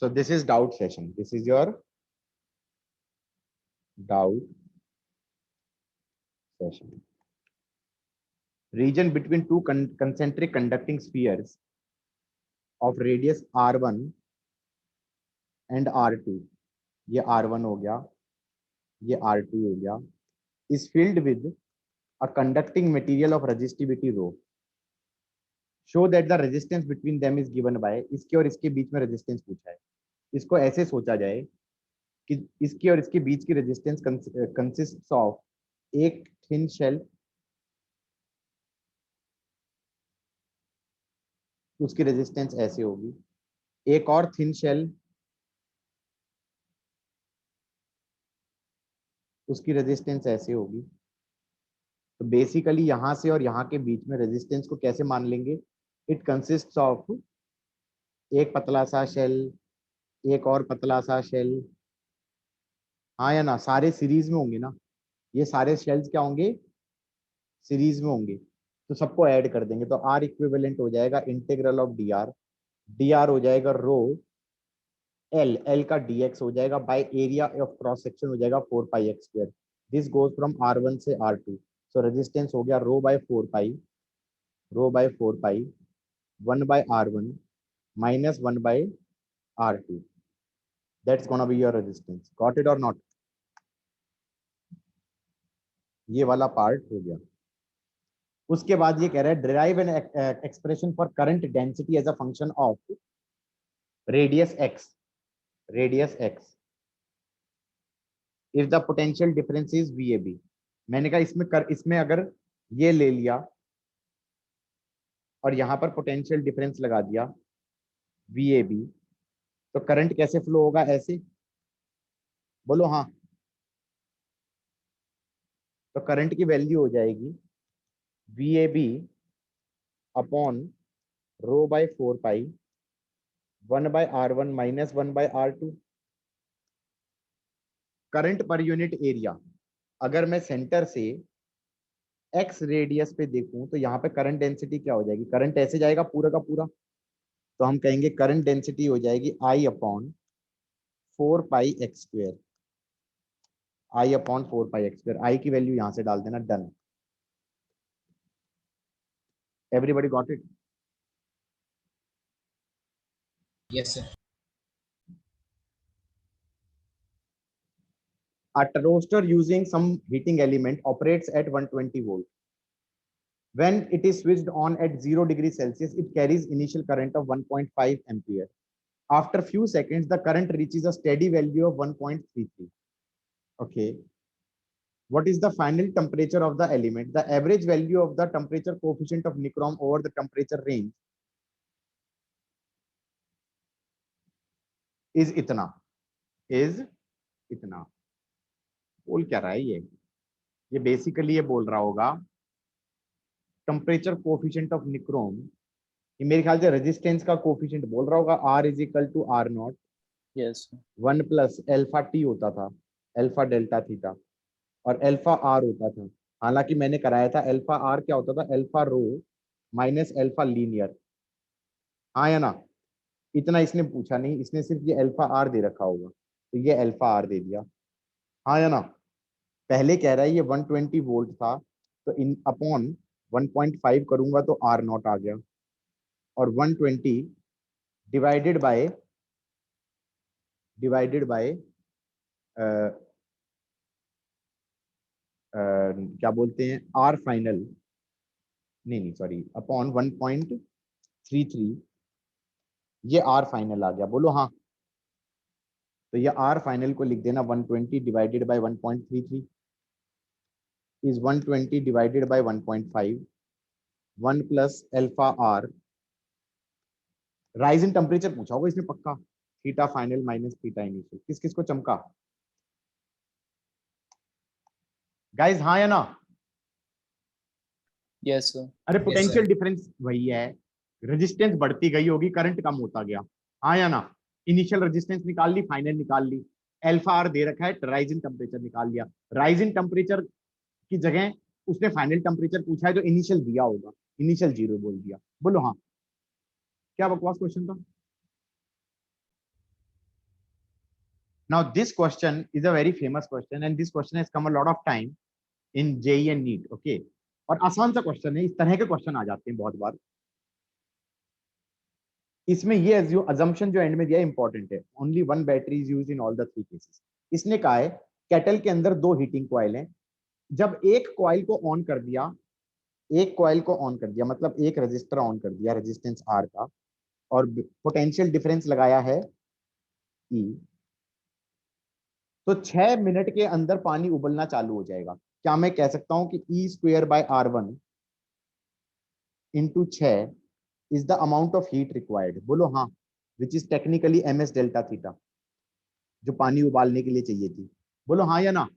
So this is doubt session. This is your doubt session. Region between two concentric conducting spheres of radius r1 and r2. ये r1 हो गया, ये r2 हो गया, is filled with a conducting material of resistivity rho. Show that the resistance between them is given by, इसके और इसके बीच में रेजिस्टेंस पूछा है. इसको ऐसे सोचा जाए कि इसकी और इसके बीच की रेजिस्टेंस कंसिस्ट्स ऑफ एक थिन शेल, उसकी रेजिस्टेंस ऐसे होगी, एक और थिन शेल, उसकी रेजिस्टेंस ऐसे होगी. तो बेसिकली यहां से और यहां के बीच में रेजिस्टेंस को कैसे मान लेंगे? इट कंसिस्ट्स ऑफ एक पतला सा शेल, एक और पतला सा शेल. हाँ या ना? सारे सीरीज में होंगे ना, ये सारे शेल्स क्या होंगे? सीरीज में होंगे. तो सबको ऐड कर देंगे तो आर इक्विवेलेंट हो जाएगा integral of D R. D R हो जाएगा रो एल, एल का dx हो जाएगा by area of cross section हो जाएगा 4πx². This goes from r1 से r2. सो रेजिस्टेंस हो गया rho by 4π, rho by 4π 1 by r1 minus 1 by r2. That's gonna be your resistance. Got it और not? ये वाला पार्ट हो गया. उसके बाद ये कह रहा है derive an expression for current density as a function of radius x, radius x if the potential difference is VAB. मैंने कहा इसमें अगर ये ले लिया और यहां पर पोटेंशियल डिफरेंस लगा दिया VAB, तो करंट कैसे फ्लो होगा? ऐसे बोलो हाँ. तो करंट की वैल्यू हो जाएगी VAB upon rho by 4π 1 by r1 minus 1 by r2. Current per unit area अगर मैं सेंटर से x रेडियस पे देखूं तो यहाँ पे करंट डेंसिटी क्या हो जाएगी? करंट ऐसे जाएगा पूरा का पूरा, तो हम कहेंगे करंट डेंसिटी हो जाएगी I upon 4πx². I upon 4πx². I की वैल्यू यहां से डाल देना. Done. Everybody got it? Yes, sir. A toaster using some heating element operates at 120 volt. When it is switched on at 0 degrees Celsius, it carries initial current of 1.5 ampere. After few seconds, the current reaches a steady value of 1.33. Okay. What is the final temperature of the element? The average value of the temperature coefficient of nichrome over the temperature range is इतना. Is इतना. बोल क्या रहा है ये basically ये बोल रहा होगा टेम्परेचर कोफिशिएंट ऑफ निक्रोम. ये मेरे ख्याल से रेजिस्टेंस का कोफिशिएंट बोल रहा होगा. R is equal to R0. Yes. 1 plus alpha t होता था, एल्फा डेल्टा थीटा, और एल्फा आर होता था. हालांकि मैंने कराया था एल्फा आर क्या होता था? Alpha rho minus alpha linear. हाँ या ना? इतना इसने पूछा नहीं, इसने सिर्फ ये एल्फा आर दे रखा होगा तो ये एल्फा आर दे दिया. हाँ या ना? पहले कह रहा है ये 120 वोल्ट था तो इन अपॉन 1.5 करूंगा तो आर नॉट आ गया, और 120 डिवाइडेड बाय क्या बोलते हैं आर फाइनल, नहीं सॉरी, अपॉन 1.33. ये आर फाइनल आ गया. बोलो हाँ. तो ये आर फाइनल को लिख देना 120 divided by 1.33 is 120 divided by 1.5. 1 plus alpha r. Rise in temperature पूछा होगा इसने पक्का. Theta final minus theta initial. किस किस को चमका? गाइस हाँ या ना? Yes, sir. अरे Yes, पोटेंशियल sir. डिफरेंस वही है, रेजिस्टेंस बढ़ती गई होगी, करंट कम होता गया. हाँ या ना? इनिशियल रेजिस्टेंस निकाल ली, फाइनल निकाल ली, एल्फा आर दे रखा है, राइज इन टेम्परेचर निकाल लिया. राइज इन टेम्परेचर की जगह उसने फाइनल टेम्परेचर पूछा है तो इनिशियल दिया होगा, इनिशियल 0 बोल दिया. बोलो हाँ. क्या बकवास क्वेश्चन था? Now this question is a very famous question and this question has come a lot of time in JEE and NEET. Okay, और आसान सा क्वेश्चन है, इस तरह के क्वेश्चन आ जाते हैं बहुत बार। इसमें ये अजम्पशन जो एंड में दिया इंपॉर्टेंट है, only one battery is used in all the three cases. इसने कहा है केटल के अंदर दो हीटिंग कॉइल हैं, जब एक कॉइल को ऑन कर दिया, एक कॉइल को ऑन कर दिया मतलब एक रजिस्टर ऑन कर दिया रेजिस्टेंस आर का, और पोटेंशियल डिफरेंस लगाया है ई, तो 6 मिनट के अंदर पानी उबलना चालू हो जाएगा। क्या मैं कह सकता हूं कि E square by R one into 6 is the amount of heat required? बोलो हाँ, which is technically M S delta theta, जो पानी उबालने के लिए चाहिए थी। बोलो हाँ या ना,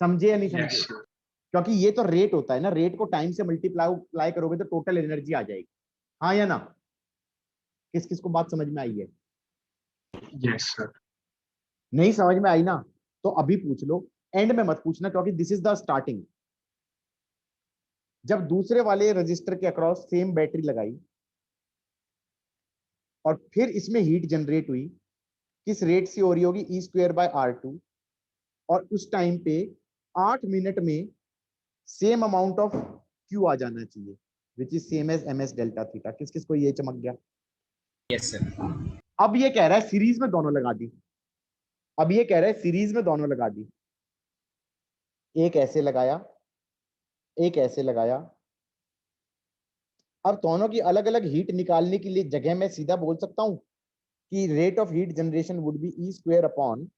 समझे या नहीं समझे? Yes, क्योंकि ये तो रेट होता है ना, रेट को टाइम से मल्टीप्लाई करोगे तो टोटल एनर्जी आ जाएगी। हाँ या ना? किस किस को बात समझ में आई है? yes, sir. नहीं समझ में आई ना तो अभी पूछ लो, एंड में मत पूछना, क्योंकि दिस इज द स्टार्टिंग। जब दूसरे वाले रजिस्टर के अक्रॉस सेम बैटरी लगाई और फिर इसमें हीट जनरेट हुई, किस रेट से हो रही होगी? E square by R two, और उस टाइम पे 8 मिनट में सेम अमाउंट ऑफ क्यू आ जाना चाहिए, which is same as M S delta theta. किस किस को ये चमक गया? Yes, sir. अब ये कह रहा है सीरीज में दोनों लगा दी, अब ये कह रहा है सीरीज में दोनों लगा दी, एक ऐसे लगाया, एक ऐसे लगाया। अब दोनों की अलग अलग हीट निकालने के लिए जगह मैं सीधा बोल सकता हूं कि rate of heat generation would be E square upon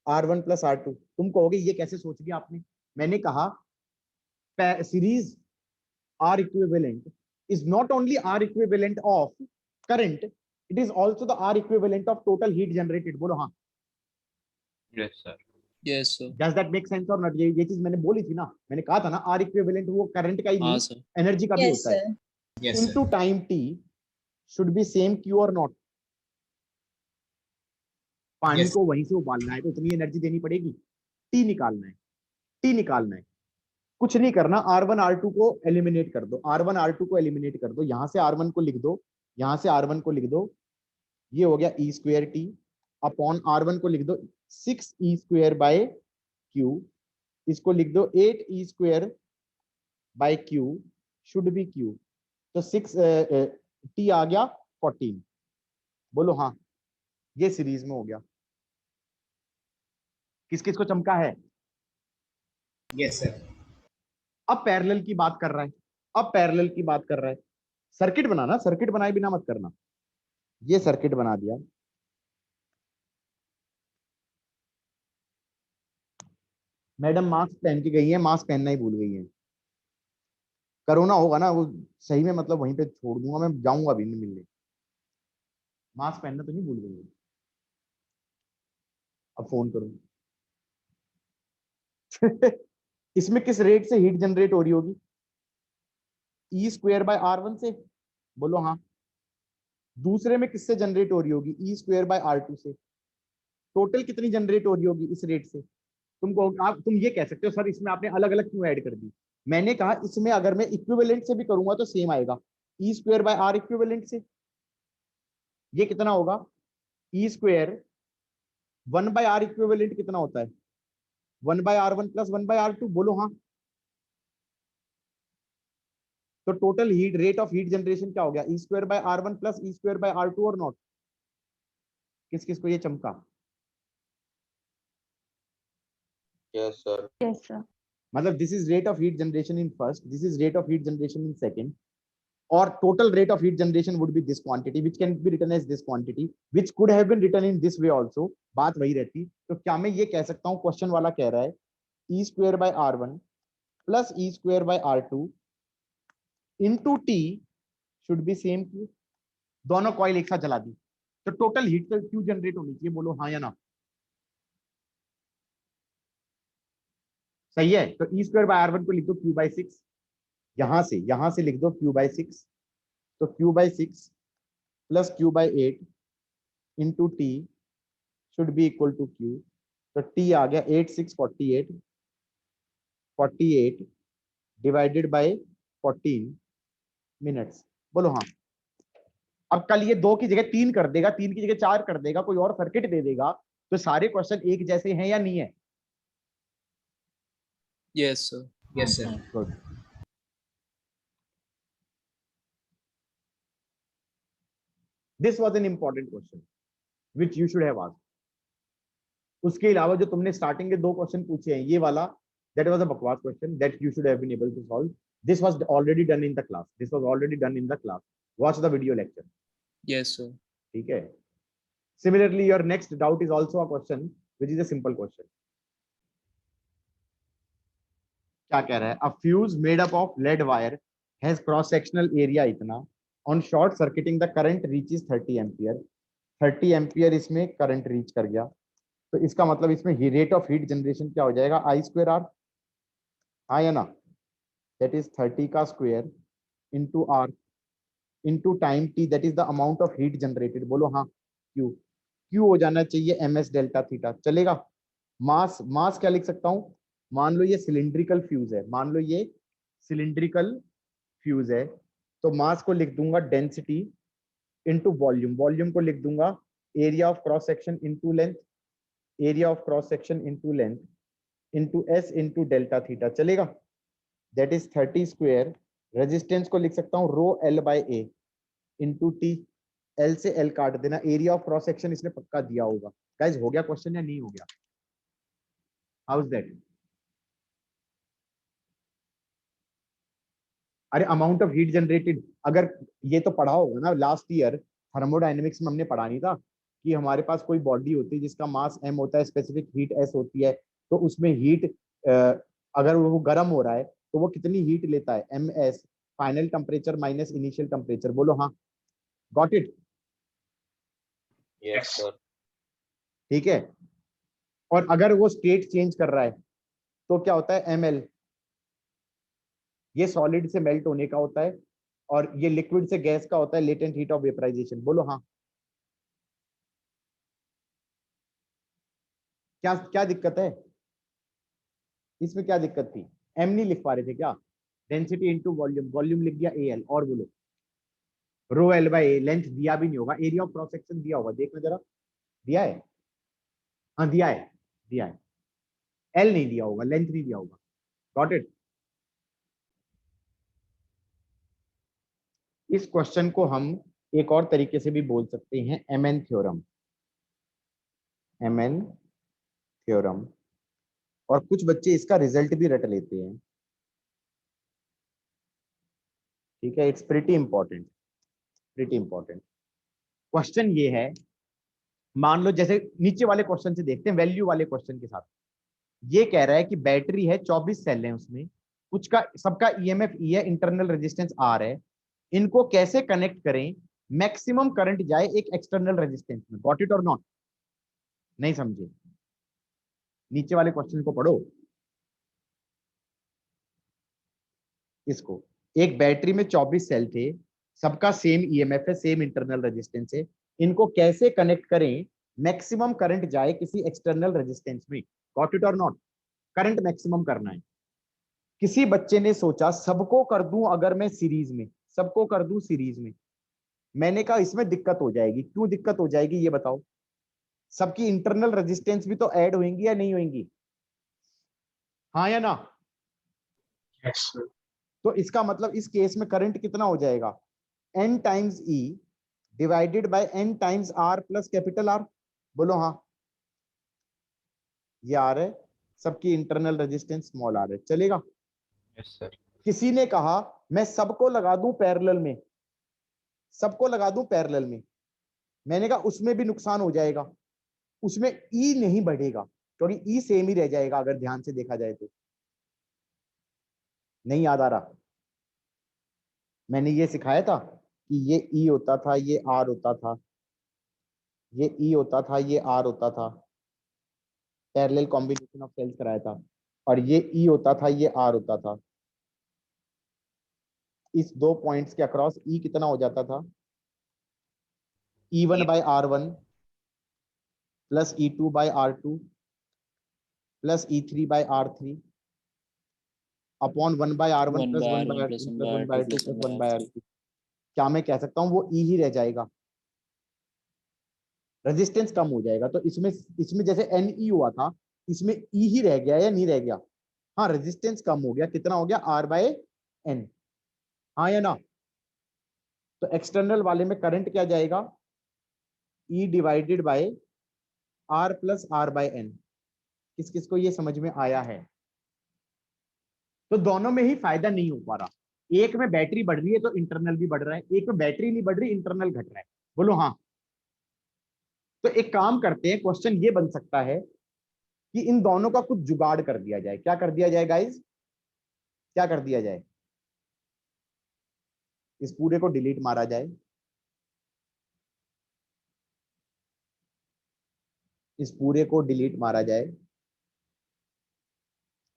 R one plus R two. तुम कहोगे ये कैसे सोच लिया आपने? मैंने कहा series R equivalent is not only R equivalent of current, it is also the R equivalent of total heat generated. बोलो हाँ। Yes, sir. Yes, sir. Does that make sense or not? ये चीज मैंने बोली थी ना, मैंने कहा था ना R equivalent वो करंट का ही हाँ, नहीं, sir. एनर्जी का भी Yes, होता है। sir. Yes, sir. Into time t should be same Q or not? पानी Yes. को वहीं से उबालना है तो इतनी एनर्जी देनी पड़ेगी, टी निकालना है, टी निकालना है, कुछ नहीं करना, R1 R2 को एलिमिनेट कर दो, R1 R2 को एलिमिनेट कर दो, यहां से R1 को लिख दो, यहां से R1 को लिख दो, ये हो गया E square T upon R1 को लिख दो 6 ई स्क्वेयर बाय क्यू, इसको लिख दो 8 E square by Q should be Q, तो 6 टी आ गया 14। बोलो हाँ, ये सीरीज में हो गया। किस किस को चमका है? Yes, sir. अब पैरेलल की बात कर रहा है, अब पैरेलल की बात कर रहा है। सर्किट बनाना, सर्किट बनाए बिना मत करना। ये सर्किट बना दिया, मैडम मास्क पहन के गई है, मास्क पहनना ही भूल गई है। कोरोना होगा ना वो सही में, मतलब वहीं पे छोड़ दूंगा, मैं जाऊंगा भी नहीं मिलने। मास्क पहनना तो नहीं भूल गई है? अब फोन करूं। इसमें किस रेट से हीट जनरेट हो रही होगी? E square by R one से? बोलो हाँ। दूसरे में किससे जनरेट हो रही होगी? E square by R to से। टोटल कितनी जनरेट हो रही होगी इस रेट से? तुम ये कह सकते हो सर इसमें आपने अलग अलग क्यों ऐड कर दी? मैंने कहा इसमें अगर मैं इक्विवेलेंट से भी करूंगा तो सेम आएगा, E square by R equivalent से। ये कितना होगा? E square 1 by R equivalent कितना होता है? 1 by R one plus 1 by R two. बोलो हाँ। तो total heat, rate of heat generation क्या हो गया? E square by R one plus E square by R two और नॉट? किस किस को ये चमका? Yes, sir. Yes, sir. मतलब this is rate of heat generation in first, this is rate of heat generation in second, और total rate of heat generation would be this quantity which can be written as this quantity which could have been written in this way also। बात वही रहती। तो क्या मैं ये कह सकता हूँ, क्वेश्चन वाला कह रहा है E square by R one plus E square by R two into T should be same Q. दोनों कॉइल एक साथ जला दी तो टोटल हीट क्यू जनरेट होनी चाहिए। बोलो हाँ या ना? सही है। तो ई स्क्वेयर बाय आर वन को लिख दो क्यू बाय सिक्स, यहां से लिख दो क्यू बाय सिक्स, तो Q by six plus Q by eight into T should be equal to Q. तो टी आ गया 8 6 48, 48 डिवाइडेड बाय 14 मिनट्स। बोलो हाँ। अब कल ये 2 की जगह 3 कर देगा, 3 की जगह 4 कर देगा, कोई और सर्किट दे देगा, तो सारे क्वेश्चन एक जैसे हैं या नहीं है? Yes, sir. Yes, sir. Good. This was an important question which you should have asked. उसके अलावा जो तुमने स्टार्टिंग के 2 क्वेश्चन पूछे हैं, ये वाला दैट वाज अ बकवास question that you should have been able to solve. This was already done in the class, this was already done in the class. Watch the video lecture. Yes, sir. ठीक है। Similarly, your next doubt is also a question which is a simple question. क्या कह रहा है? A fuse made up of lead wire has cross sectional area इतना, on short circuiting the current reaches 30 ampere. 30 ampere इसमें current reach कर गया, तो इसका मतलब इसमें रेट ऑफ हीट जनरेशन क्या हो जाएगा? I square R. हाँ या ना? दैट इज 30 का square into R into time T, that is the amount of heat generated. बोलो हाँ। क्यू, क्यू हो जाना चाहिए एम एस डेल्टा थीटा। चलेगा? मास, मास क्या लिख सकता हूँ? मान लो ये सिलिंड्रिकल फ्यूज है, मान लो ये सिलिंड्रिकल फ्यूज है, तो मास को लिख दूंगा डेंसिटी इंटू वॉल्यूम, वॉल्यूम को लिख दूंगा area of cross section into length, area of cross section into length into S into delta theta. चलेगा? That is 30 square. रेजिस्टेंस को लिख सकता हूँ rho L by A into T. L से L काट देना, एरिया ऑफ क्रॉस सेक्शन इसने पक्का दिया होगा। गाइस हो गया क्वेश्चन या नहीं हो गया? How is that? अरे अमाउंट ऑफ हीट जनरेटेड, अगर ये तो पढ़ा होगा ना लास्ट ईयर थर्मोडायनेमिक्स में, हमने पढ़ा नहीं था कि हमारे पास कोई बॉडी होती है जिसका मास m होता है, स्पेसिफिक हीट s होती है, तो उसमें हीट अगर वो गर्म हो रहा है तो वो कितनी हीट लेता है? ms, final temperature minus initial temperature. बोलो हाँ। Got it? Yes, sir. ठीक है। और अगर वो स्टेट चेंज कर रहा है तो क्या होता है? ml। ये सॉलिड से मेल्ट होने का होता है और ये लिक्विड से गैस का होता है, लेटेंट हीट ऑफ वेपराइजेशन। बोलो हाँ। क्या क्या दिक्कत है इसमें? क्या दिक्कत थी? एम नहीं लिख पा रहे थे क्या? डेंसिटी इंटू वॉल्यूम, वॉल्यूम लिख दिया ए एल। और बोलो रो एल बाय ए, लेंथ दिया भी नहीं होगा, एरिया ऑफ क्रॉस सेक्शन दिया होगा, देखना जरा। दिया है? हाँ दिया है, दिया है। एल नहीं दिया होगा, लेंथ नहीं दिया होगा। Got it? इस क्वेश्चन को हम एक और तरीके से भी बोल सकते हैं, M N theorem. M N theorem. और कुछ बच्चे इसका रिजल्ट भी रट लेते हैं। ठीक है, it's pretty important, pretty important. Question ये है, मान लो जैसे नीचे वाले क्वेश्चन से देखते हैं, वैल्यू वाले क्वेश्चन के साथ। ये कह रहा है कि बैटरी है, 24 सेल है उसमें, कुछ का सबका ईएमएफ ई है, इंटरनल रेजिस्टेंस आर है। इनको कैसे कनेक्ट करें मैक्सिमम करंट जाए एक एक्सटर्नल रेजिस्टेंस में? गॉट इट और नॉट? नहीं समझे? नीचे वाले क्वेश्चन को पढ़ो। इसको, एक बैटरी में 24 सेल थे, सबका सेम ईएमएफ है, सेम इंटरनल रेजिस्टेंस है, इनको कैसे कनेक्ट करें मैक्सिमम करंट जाए किसी एक्सटर्नल रेजिस्टेंस में? गॉट इट और नॉट? करंट मैक्सिमम करना है। किसी बच्चे ने सोचा सबको कर दूं अगर मैं सीरीज में, सबको कर दूं सीरीज में। मैंने कहा इसमें दिक्कत हो जाएगी। क्यों दिक्कत हो जाएगी ये बताओ? सबकी इंटरनल रेजिस्टेंस भी तो ऐड होंगी या नहीं होंगी? हाँ या ना? Yes, sir. तो इसका मतलब इस केस में करंट कितना हो जाएगा? n times E divided by n times R plus capital R। बोलो हाँ। ये R है, सबकी इंटरनल रेजिस्टेंस स्मॉल r है। चलेगा? Yes, sir. किसी ने कहा मैं सबको लगा दूं पैरेलल में, सबको लगा दूं पैरेलल में। मैंने कहा उसमें भी नुकसान हो जाएगा, उसमें E नहीं बढ़ेगा, क्योंकि E सेम ही रह जाएगा अगर ध्यान से देखा जाए तो। नहीं याद आ रहा? मैंने ये सिखाया था कि ये E होता था, ये R होता था, ये E होता था, ये R होता था, पैरेलल कॉम्बिनेशन ऑफ सेल्स कराया था। और ये E होता था, ये R होता था। इस 2 पॉइंट्स के अक्रॉस E कितना हो जाता था? E1 by R1 plus E2 by R2 plus E3 by R3 upon 1 by R1 1 plus by 1 by R1 plus R2 1 plus by 1 R2 by R2 plus plus 1 by 1 by R3. R3। क्या मैं कह सकता हूं वो ई ही रह जाएगा, resistance कम हो जाएगा। तो इसमें इसमें जैसे एन ई हुआ था, इसमें ई ही रह गया या नहीं रह गया? हाँ, रेजिस्टेंस कम हो गया, कितना हो गया? आर बाय एन, हाँ या ना? तो एक्सटर्नल वाले में करंट क्या जाएगा? E divided by R plus R by N. किस किस को ये समझ में आया है? तो दोनों में ही फायदा नहीं हो पा रहा, एक में बैटरी बढ़ रही है तो इंटरनल भी बढ़ रहा है, एक में बैटरी नहीं बढ़ रही, इंटरनल घट रहा है। बोलो हाँ। तो एक काम करते हैं, क्वेश्चन ये बन सकता है कि इन दोनों का कुछ जुगाड़ कर दिया जाए। क्या कर दिया जाए गाइस? क्या कर दिया जाए? इस पूरे को डिलीट मारा जाए, इस पूरे को डिलीट मारा जाए,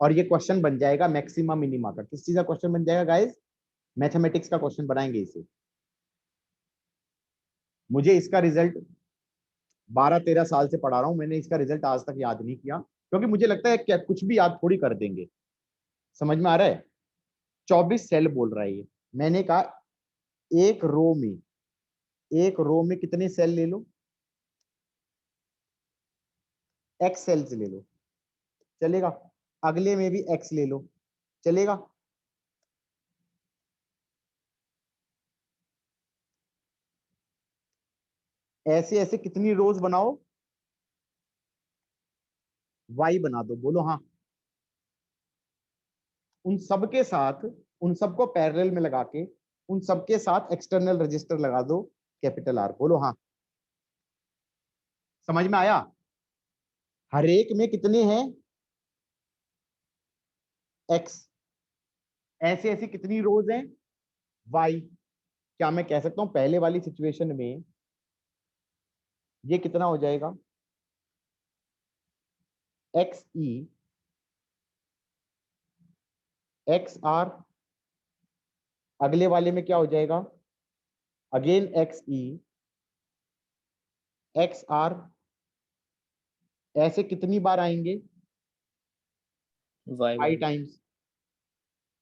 और ये क्वेश्चन बन जाएगा मैक्सिमा मिनिमा का। किस चीज का क्वेश्चन बन जाएगा गाइस? मैथमेटिक्स का क्वेश्चन बनाएंगे इसे। मुझे इसका रिजल्ट 12-13 साल से पढ़ा रहा हूं, मैंने इसका रिजल्ट आज तक याद नहीं किया, क्योंकि मुझे लगता है क्या कुछ भी याद थोड़ी कर देंगे। समझ में आ रहा है? 24 सेल बोल रहा है ये। मैंने कहा एक रो में, एक रो में कितने सेल ले लो? एक्स सेल्स ले लो, चलेगा? अगले में भी एक्स ले लो, चलेगा? ऐसे ऐसे कितनी रोज बनाओ? वाई बना दो। बोलो हाँ। उन सबके साथ, उन सबको पैरेलल में लगा के, उन सबके साथ एक्सटर्नल रजिस्टर लगा दो कैपिटल आर। बोलो हाँ। समझ में आया? हर एक में कितने हैं? एक्स। ऐसे ऐसे कितनी रोज हैं? वाई। क्या मैं कह सकता हूं पहले वाली सिचुएशन में ये कितना हो जाएगा? X E x R. अगले वाले में क्या हो जाएगा? Again x E x R. ऐसे कितनी बार आएंगे? Y I one. टाइम्स।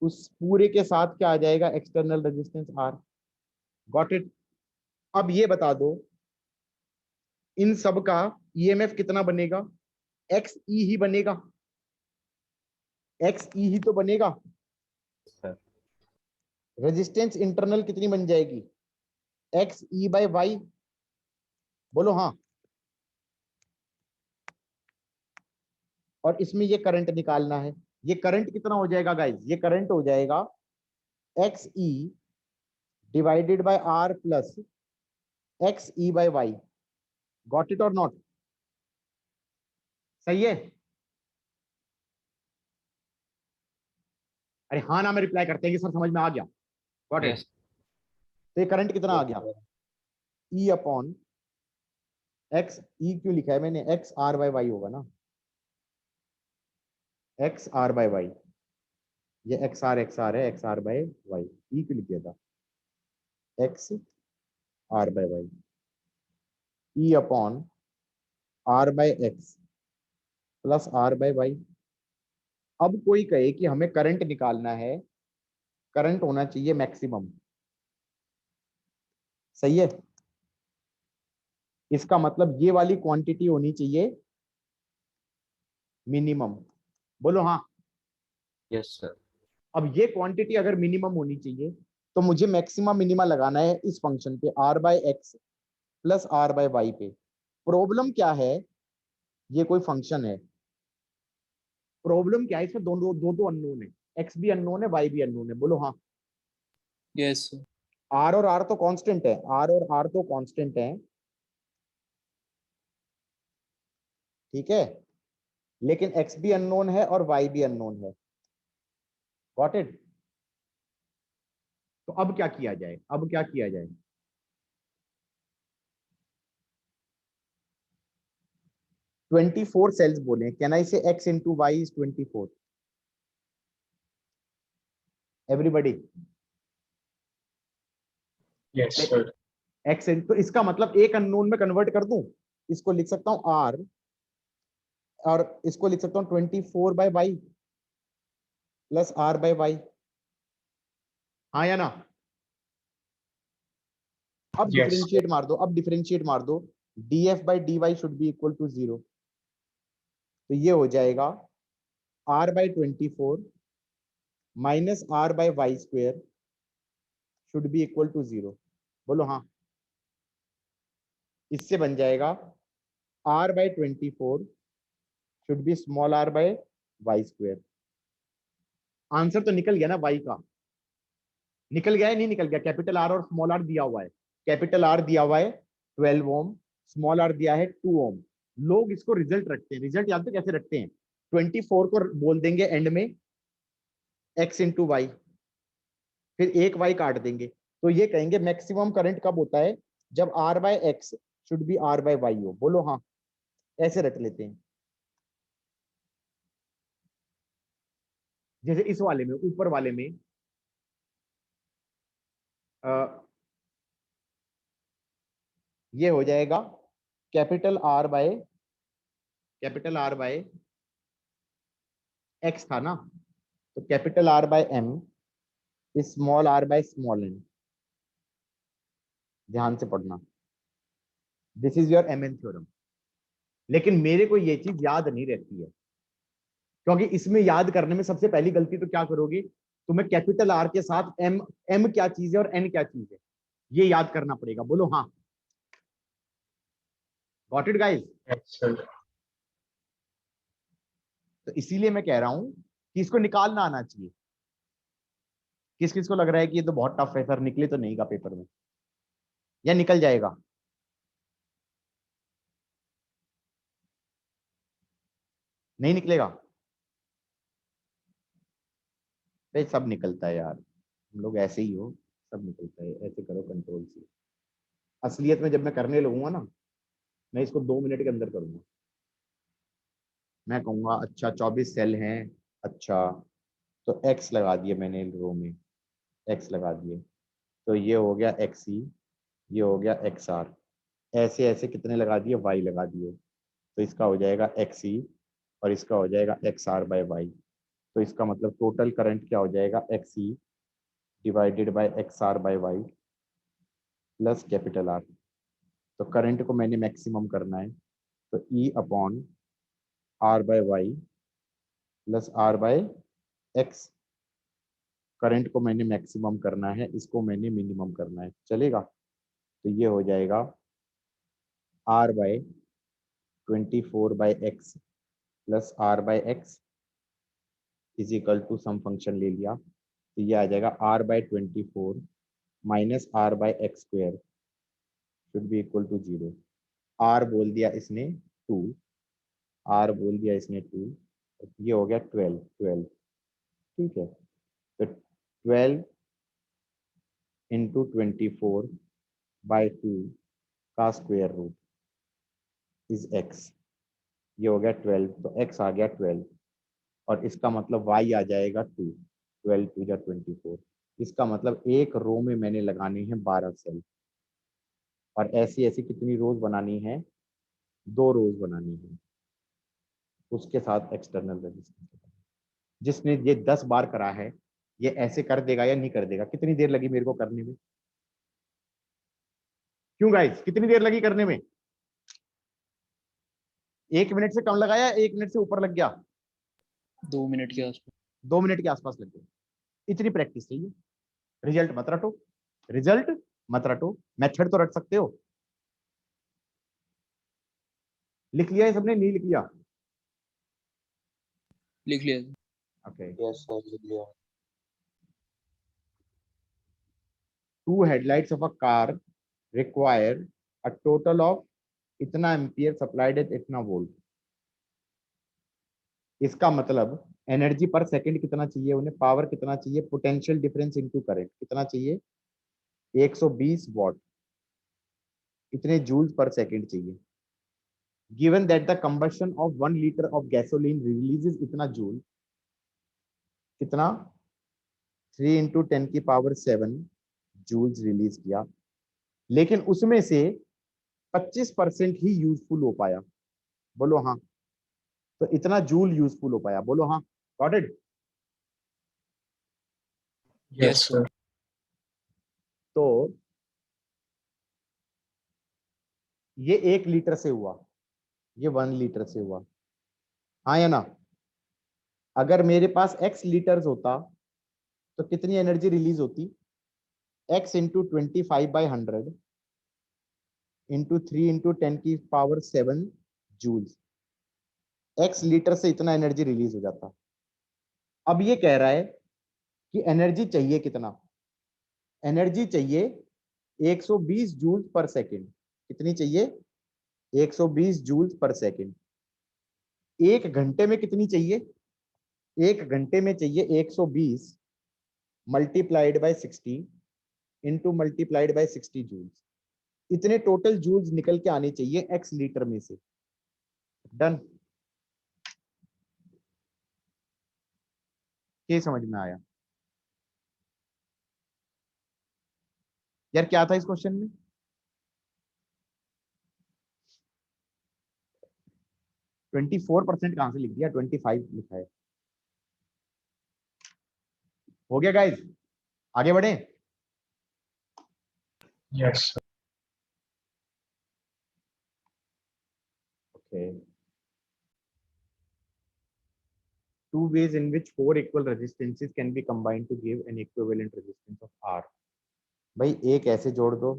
उस पूरे के साथ क्या आ जाएगा? External resistance R. Got it? अब ये बता दो, इन सब का ईएमएफ कितना बनेगा? एक्स ई ही बनेगा, एक्स ई ही तो बनेगा। सर। रेजिस्टेंस इंटरनल कितनी बन जाएगी? X E by y. बोलो हाँ। और इसमें ये करंट निकालना है। ये करंट कितना हो जाएगा गाइस? ये करंट हो जाएगा x E divided by R plus x E by y. Got it और नॉट? सही है? अरे हाँ ना में रिप्लाई करते हैं कि सर समझ में आ गया। Got it? यस। तो ये करंट कितना आ यस गया? Sir. E upon X. E क्यों लिखा है मैंने? एक्स आर बाय वाई होगा ना, एक्स आर बाय वाई। ये एक्स आर है, x R by y. E क्यों लिख दिया था? X R by y. E upon R by x plus R by y. अब कोई कहे कि हमें करंट निकालना है, करंट होना चाहिए मैक्सिमम। सही है? इसका मतलब ये वाली क्वांटिटी होनी चाहिए मिनिमम। बोलो हाँ। Yes sir. अब ये क्वांटिटी अगर मिनिमम होनी चाहिए तो मुझे मैक्सिमम मिनिमा लगाना है इस फंक्शन पे, R by x plus R by y पे। प्रॉब्लम क्या है? ये कोई फंक्शन है। प्रॉब्लम क्या है? इसमें दोनों दो दो अननोन है, एक्स भी अननोन है, वाई भी अननोन है। बोलो हाँ। Yes sir. आर और आर तो कांस्टेंट है, आर और आर तो कांस्टेंट है, ठीक है? लेकिन एक्स भी अननोन है और वाई भी अननोन है। Got it? तो अब क्या किया जाए? अब क्या किया जाए? 24 सेल्स बोले, can I say x into y is 24? Everybody? Yes sir. X तो इसका मतलब एक अननोन में कन्वर्ट कर दूं, इसको लिख सकता हूं आर, और इसको लिख सकता हूं 24 by y plus R by y. हाँ या ना? अब Yes. डिफरेंशिएट मार दो, अब डिफरेंशिएट मार दो, df by dy should be equal to 0। तो ये हो जाएगा r by 24 minus r by y square should be equal to 0। बोलो हाँ। इससे बन जाएगा r by 24 should be small r by y square. Answer तो निकल गया ना y का, निकल गया है नहीं निकल गया? कैपिटल R और स्मॉल r दिया हुआ है, कैपिटल R दिया हुआ है 12 ओम, स्मॉल r दिया है 2 ओम। लोग इसको रिजल्ट रखते हैं, रिजल्ट याद तो कैसे रखते हैं, 24 को बोल देंगे एंड में x इंटू वाई, फिर एक y काट देंगे, तो ये कहेंगे मैक्सिमम करंट कब होता है, जब r by x should be r by y हो। बोलो हाँ, ऐसे रख लेते हैं। जैसे इस वाले में, ऊपर वाले में ये हो जाएगा कैपिटल R बाय एक्स था ना, तो capital R by M small r by small N. ध्यान से पढ़ना, this is your mn theorem. लेकिन मेरे को ये चीज याद नहीं रहती है, क्योंकि इसमें याद करने में सबसे पहली गलती तो क्या करोगे, तुम्हें कैपिटल R के साथ m क्या चीज है और n क्या चीज है, ये याद करना पड़ेगा। बोलो हाँ, got it guys? Yes, sir. तो इसीलिए मैं कह रहा हूं कि इसको निकालना आना चाहिए। किस किस को लग रहा है कि ये तो बहुत टफ है सर, निकले तो नहीं का पेपर में, या निकल जाएगा? नहीं निकलेगा? भाई सब निकलता है यार, हम लोग ऐसे ही हो, सब निकलता है। ऐसे करो कंट्रोल से। असलियत में जब मैं करने लगूंगा ना, मैं इसको 2 मिनट के अंदर करूंगा। मैं कहूंगा अच्छा 24 सेल हैं, अच्छा तो एक्स लगा दिए मैंने रो में, एक्स लगा दिए, तो ये हो गया एक्स ई, ये हो गया एक्स आर, ऐसे ऐसे कितने लगा दिए, वाई लगा दिए, तो इसका हो जाएगा एक्स ई और इसका हो जाएगा एक्स आर बाय वाई। तो इसका मतलब टोटल करंट क्या हो जाएगा, x E divided by x R by y plus capital R. तो करंट को मैंने मैक्सिमम करना है, तो E upon R by y plus R by x. Current को मैंने मैक्सिमम करना है, इसको मैंने मिनिमम करना है, चलेगा? तो ये हो जाएगा R by 24 by x plus R by x is equal to some function ले लिया, तो ये आ जाएगा R by 24 minus R by x square should be equal to 0। R बोल दिया इसने 2, आर बोल दिया इसने 2, ये हो गया 12, 12 ठीक है। तो 12 इंटू 24 बाय 2 का स्क्वायर रूट इज एक्स, ये हो गया 12, तो एक्स आ गया 12 और इसका मतलब वाई आ जाएगा 2, 12 2 जा 24। इसका मतलब एक रो में मैंने लगाने हैं 12 सेल, और ऐसी ऐसी कितनी रोज बनानी है, 2 रोज बनानी है, उसके साथ एक्सटर्नल रेजिस्टेंस। जिसने ये 10 बार करा है, ये ऐसे कर देगा या नहीं कर देगा? कितनी देर लगी मेरे को करने में? क्यों गाइस, कितनी देर लगी करने में? 1 मिनट से कम लगाया, 1 मिनट से ऊपर लग गया? 2 मिनट के आसपास। 2 मिनट के आसपास लग गया। इतनी प्रैक्टिस चाहिए। रिजल्ट मत रटो, रिजल्ट मत रटो, मेथड तो रट सकते हो। लिख लिया है सबने, नहीं लिख लिया? लिख लिया। Okay. Yes, sir. Yeah. Two headlights of a car require a total of इतना एम्पियर सप्लाइड एट इतना वोल्ट। इसका मतलब एनर्जी पर सेकंड कितना चाहिए उन्हें, पावर कितना चाहिए, पोटेंशियल डिफरेंस इनटू करंट कितना चाहिए, 120 वॉट, इतने जूल्स पर सेकंड चाहिए। Given that the combustion of 1 litre of gasoline releases इतना जूल, कितना, 3 इंटू 10⁻⁷ जूल्स रिलीज किया, लेकिन उसमें से 25% ही यूजफुल हो पाया। बोलो हाँ। तो इतना जूल यूजफुल हो पाया, बोलो हाँ, गॉट इट? Yes, sir. तो ये 1 लीटर से हुआ, ये 1 लीटर से हुआ, हाँ या ना? अगर मेरे पास x लीटर्स होता तो कितनी एनर्जी रिलीज होती? x into 25/100 into 3 into 10⁻7 joules. x litre से इतना एनर्जी रिलीज हो जाता। अब ये कह रहा है कि एनर्जी चाहिए कितना? एनर्जी चाहिए 120 जूल्स पर सेकेंड। कितनी चाहिए? 120 जूल्स पर सेकेंड। 1 घंटे में कितनी चाहिए? 1 घंटे में चाहिए 120 multiplied by 60 into multiplied by 60 joules. इतने टोटल जूल्स निकल के आने चाहिए x लीटर में से। डन। ये समझ में आया यार? क्या था इस क्वेश्चन में? 24% कहां से लिख दिया? 25 लिखा है। हो गया गाइस, आगे बढ़े? Yes, sir. Okay. Two ways in which 4 equal resistances can be combined to give an equivalent resistance of R. भाई एक ऐसे जोड़ दो,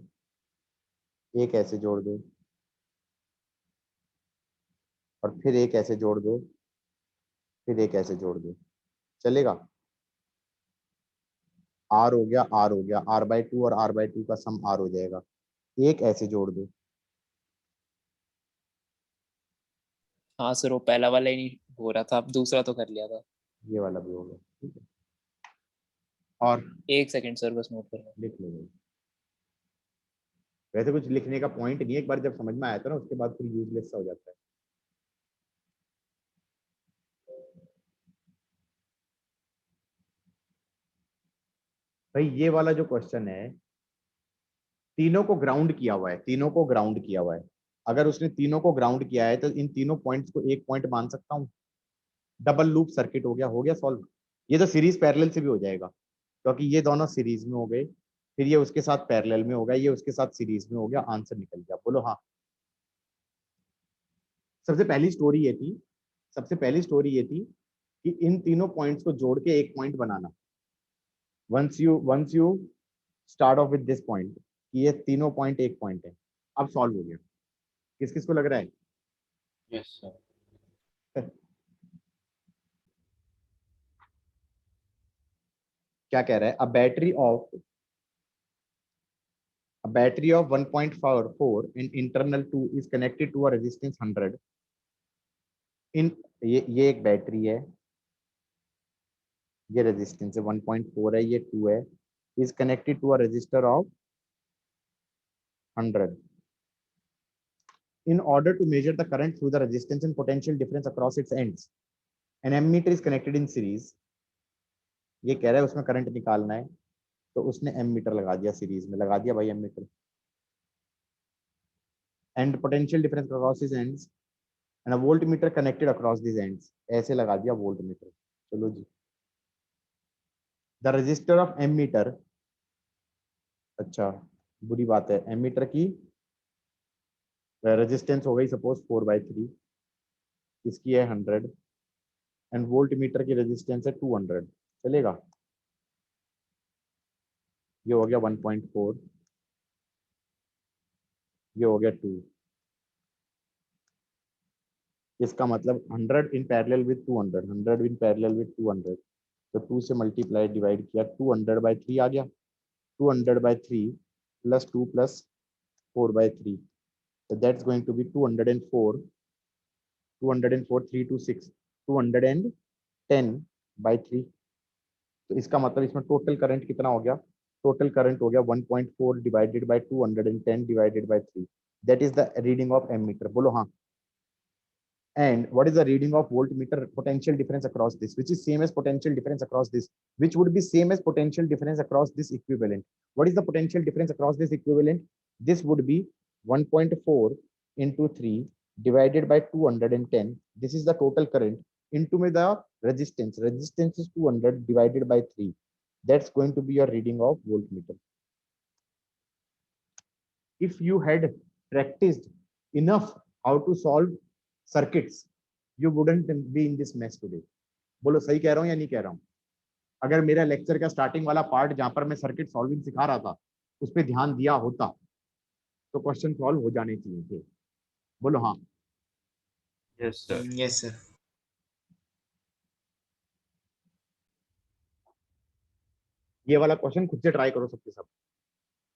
एक ऐसे जोड़ दो, और फिर एक ऐसे जोड़ दो, फिर एक ऐसे जोड़ दो, चलेगा? R हो गया, R हो गया, R/2 और R/2 का सम R हो जाएगा। एक ऐसे जोड़ दो। हाँ सर, वो पहला वाला ही नहीं हो रहा था, अब दूसरा तो कर लिया था। ये वाला भी हो गया, ठीक है। और 1 सेकंड सर, बस नोट कर रहा हूँ। लिख लो भाई। वैसे कुछ लिखने का पॉइंट नहीं है, एक बार जब समझ में आया था ना उसके बाद फिर यूजलेस सा हो जाता है। भाई ये वाला जो क्वेश्चन है, तीनों को ग्राउंड किया हुआ है, तीनों को ग्राउंड किया हुआ है। अगर उसने तीनों को ग्राउंड किया है तो इन तीनों पॉइंट्स को एक पॉइंट मान सकता हूँ। डबल लूप सर्किट हो गया सॉल्व। ये तो सीरीज पैरेलल से भी हो जाएगा, क्योंकि ये दोनों सीरीज में हो गए, फिर ये उसके साथ पैरेलल में हो गया, ये उसके साथ सीरीज में हो गया, आंसर निकल गया। बोलो हाँ। सबसे पहली स्टोरी ये थी, सबसे पहली स्टोरी ये थी कि इन तीनों पॉइंट्स को जोड़ के एक पॉइंट बनाना। Once you start off with this point कि ये तीनों पॉइंट एक पॉइंट है। अब सॉल्व हो गया। किस किस को लग रहा है? Yes, sir. क्या कह रहा है? a battery of 1.44 and internal 2 is connected to a resistance 100 in ये एक बैटरी है, ये रेजिस्टेंस है 1.4 है, ये 2 है, is connected to a resistor of 100. In order to measure the current through the resistance and potential difference across its ends, an ammeter is connected in series. ये कह रहा है उसमें करंट निकालना है, तो उसने एमीटर लगा दिया, सीरीज में लगा दिया भाई ammeter. And potential difference across this ends and a voltmeter connected across this ends, ऐसे लगा दिया वोल्टमीटर। चलो जी। द रजिस्टर ऑफ एमीटर, अच्छा बुरी बात है, एमीटर की रेजिस्टेंस हो गई सपोज 4/3, इसकी है 100 एंड वोल्टमीटर की रेजिस्टेंस है 200, चलेगा? ये हो गया 1.4, ये हो गया 2। इसका मतलब 100 in parallel with 200, 100 in parallel with 200, तो 2 से मल्टीप्लाई डिवाइड किया, 200/3 आ गया। 200/3 plus 2 plus 4/3, so that's going to be 204, 204, 3 to 6, 210/3। तो इसका मतलब इसमें टोटल करंट कितना हो गया? टोटल करंट हो गया 1.4 divided by 210 divided by 3, that is the reading of ammeter. बोलो हाँ। And what is the reading of voltmeter potential difference across this, which is same as potential difference across this, which would be same as potential difference across this equivalent? What is the potential difference across this equivalent? This would be 1.4 into 3 divided by 210. This is the total current into the resistance. Resistance is 200 divided by 3. That's going to be your reading of voltmeter. If you had practiced enough how to solve circuits, you wouldn't be in this mess today. बोलो सही कह रहा हूँ या नहीं कह रहा हूँ? अगर मेरा लेक्चर का स्टार्टिंग वाला पार्ट जहां पर मैं सर्किट सॉल्विंग सिखा रहा था उस पर ध्यान दिया होता तो क्वेश्चन सॉल्व हो जाने चाहिए थे. बोलो हाँ. Yes, sir. Yes, sir. ये वाला क्वेश्चन खुद से ट्राई करो सबके सब.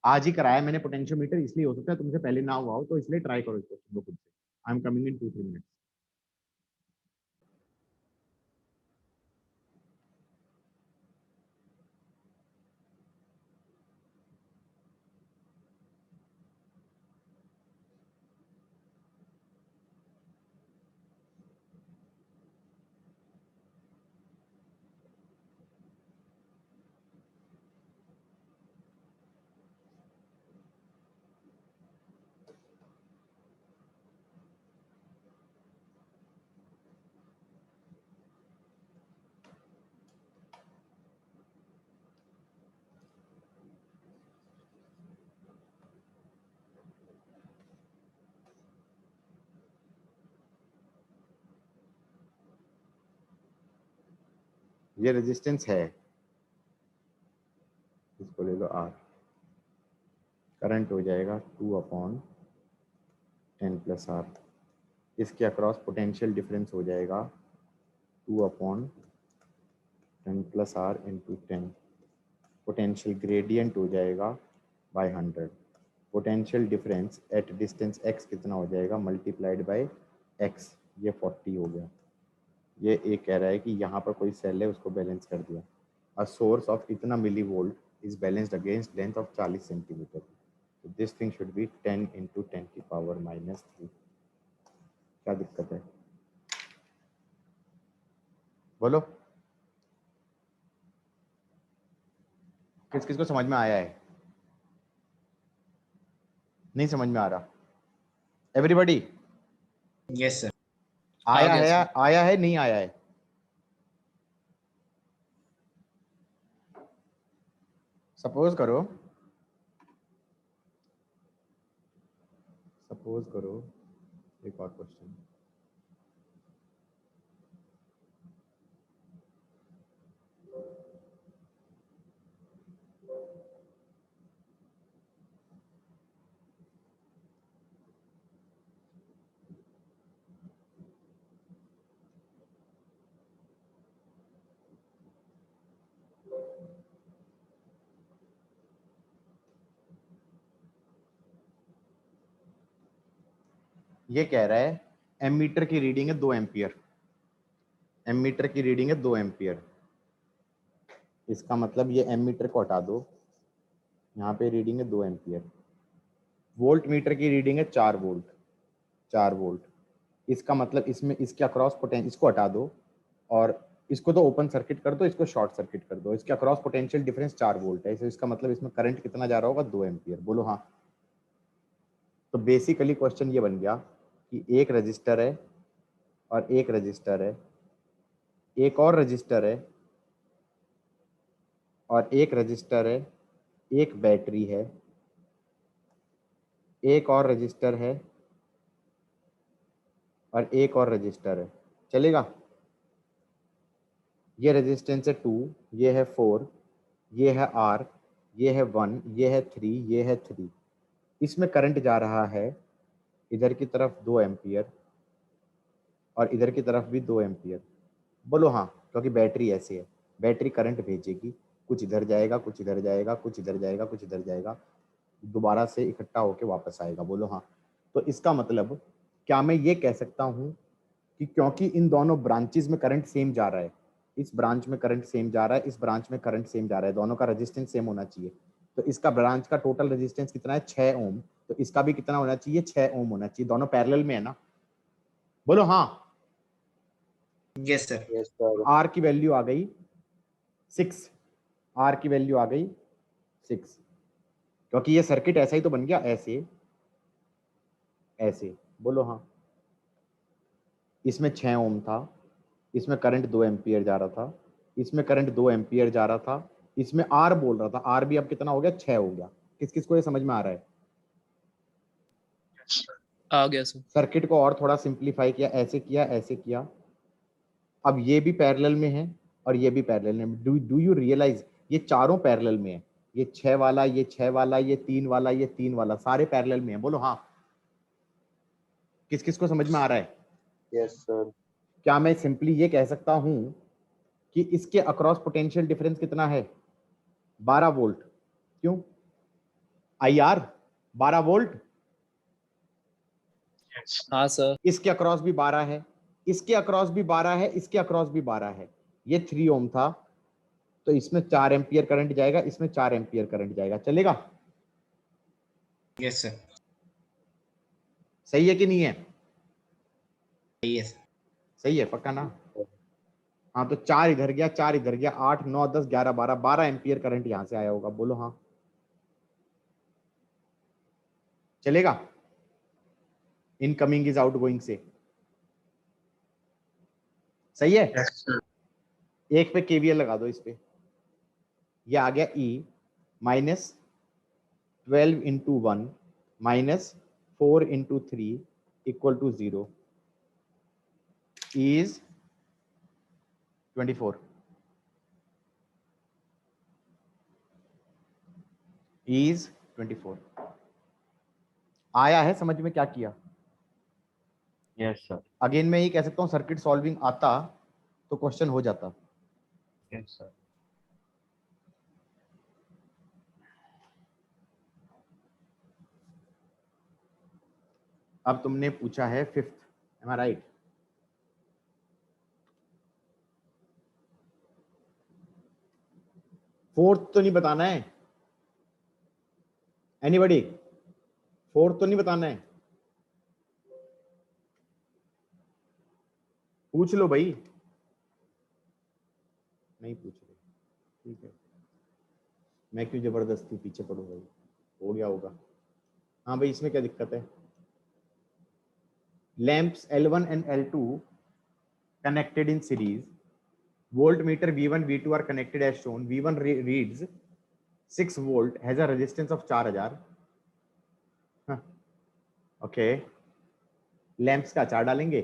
आज ही कराया मैंने पोटेंशियोमीटर, इसलिए हो सकता है तुमसे पहले ना हुआ हो, तो इसलिए ट्राई करो इस क्वेश्चन को खुद से. I am coming in 2-3 minutes. ये रेजिस्टेंस है, इसको ले लो R. करंट हो जाएगा 2/10 + R. इसके अक्रॉस पोटेंशियल डिफरेंस हो जाएगा 2/10 + R × 10. पोटेंशियल ग्रेडियंट हो जाएगा by 100. Potential difference at distance x कितना हो जाएगा मल्टीप्लाइड बाय x. ये 40 हो गया. ये एक कह रहा है कि यहाँ पर कोई सेल है उसको बैलेंस कर दिया. अ सोर्स ऑफ इतना millivolt is balanced against length of 40 centimetre. तो दिस थिंग शुड बी 10 × 10⁻³ क्या दिक्कत है? बोलो किस किस को समझ में आया है? नहीं समझ में आ रहा? Everybody Yes, sir. आया गया है? सर. आया है नहीं आया है? सपोज करो एक और क्वेश्चन. ये कह रहा है एमीटर की रीडिंग है 2 एम्पियर. एमीटर की रीडिंग है 2 एम्पियर. इसका मतलब ये एमीटर को हटा दो, यहाँ पे रीडिंग है 2 एम्पियर. वोल्ट मीटर की रीडिंग है 4 वोल्ट. 4 वोल्ट. इसका मतलब इसमें इसके अक्रॉस पोटेंशियल, इसको हटा दो और इसको तो ओपन सर्किट कर दो, इसको शॉर्ट सर्किट कर दो. इसके अक्रॉस पोटेंशियल डिफरेंस 4 वोल्ट है. इसका मतलब इसमें करंट कितना जा रहा होगा 2 एम्पियर. बोलो हाँ. तो बेसिकली क्वेश्चन ये बन गया कि एक रजिस्टर है और एक रजिस्टर है, एक और रजिस्टर है और एक रजिस्टर है, एक बैटरी है, एक और रजिस्टर है और एक और रजिस्टर है. चलेगा? ये रेजिस्टेंस है 2, ये है 4, ये है R, ये है 1, ये है 3, ये है 3. इसमें करंट जा रहा है इधर की तरफ 2 एम्पियर और इधर की तरफ भी 2 एम्पियर. बोलो हाँ, क्योंकि बैटरी ऐसे है, बैटरी करंट भेजेगी, कुछ इधर जाएगा, कुछ इधर जाएगा, कुछ इधर जाएगा, कुछ इधर जाएगा, दोबारा से इकट्ठा होके वापस आएगा. बोलो हाँ. तो इसका मतलब क्या मैं ये कह सकता हूँ कि क्योंकि इन दोनों ब्रांचेस में करंट सेम जा रहा है, इस ब्रांच में करंट सेम जा रहा है, इस ब्रांच में करंट सेम जा रहा है, दोनों का रेजिस्टेंस सेम होना चाहिए. तो इसका ब्रांच का टोटल रेजिस्टेंस कितना है 6 ओम. तो इसका भी कितना होना चाहिए 6 ओम होना चाहिए. दोनों पैरेलल में है ना? बोलो हाँ. Yes, sir. Yes, sir. R की वैल्यू आ गई 6. आर की वैल्यू आ गई 6, क्योंकि ये सर्किट ऐसा ही तो बन गया, ऐसे ऐसे. बोलो हाँ. इसमें 6 ओम था, इसमें करंट 2 एम्पियर जा रहा था, इसमें करंट 2 एम्पियर जा रहा था, इसमें आर बोल रहा था, आर भी अब कितना हो गया 6 हो गया. किस किस को ये समझ में आ रहा है? Yes, sir. आ गया सर। सर्किट को और थोड़ा सिंप्लीफाई किया, ऐसे किया, ऐसे किया। अब ये भी पैरेलल में है और ये भी पैरेलल में। डू यू रियलाइज ये चारों पैरेलल में है? ये 6 वाला, ये 6 वाला, ये 3 वाला, ये 3 वाला, सारे पैरेलल में है। बोलो हाँ। किस किस को समझ में आ रहा है? Yes, sir. क्या मैं सिंपली ये कह सकता हूं कि इसके अक्रॉस पोटेंशियल डिफरेंस कितना है? 12 वोल्ट। क्यों? IR 12 volt. हाँ सर। इसके अक्रॉस भी 12 है, इसके अक्रॉस भी 12 है, इसके अक्रॉस भी 12 है। ये 3 ओम था, तो इसमें 4 एम्पियर करंट जाएगा, इसमें 4 एम्पियर करंट जाएगा। चलेगा? Yes, sir. सही है कि नहीं है? Yes. सही है पक्का ना? हाँ, तो 4 इधर गया, 4 इधर गया, 8 9 10 11 12 12 एम्पियर करंट यहां से आया होगा। बोलो हाँ। चलेगा? इनकमिंग इज आउटगोइंग से। सही है? Yes, sir. एक पे केवीएल लगा दो इस पे। ये आ गया E minus 12 into 1 minus 4 into 3 equal to 0 is 24 is 24। आया है समझ में क्या किया? Yes, sir. अगेन मैं ये कह सकता हूँ सर्किट सॉल्विंग आता तो क्वेश्चन हो जाता। Yes, sir. अब तुमने पूछा है 5th, एम आई राइट? फोर्थ तो नहीं बताना है एनीबॉडी? फोर्थ तो नहीं बताना है? पूछ लो भाई। नहीं पूछ रहे, ठीक है। मैं क्यों जबरदस्ती पीछे पड़ू भाई? हो गया होगा। हाँ भाई, इसमें क्या दिक्कत है? Lamps L1 and L2 connected in series. Voltmeter V1 V2 are connected as shown. V1 reads 6 volt, has a resistance of 4000. Okay, lamps का चार डालेंगे,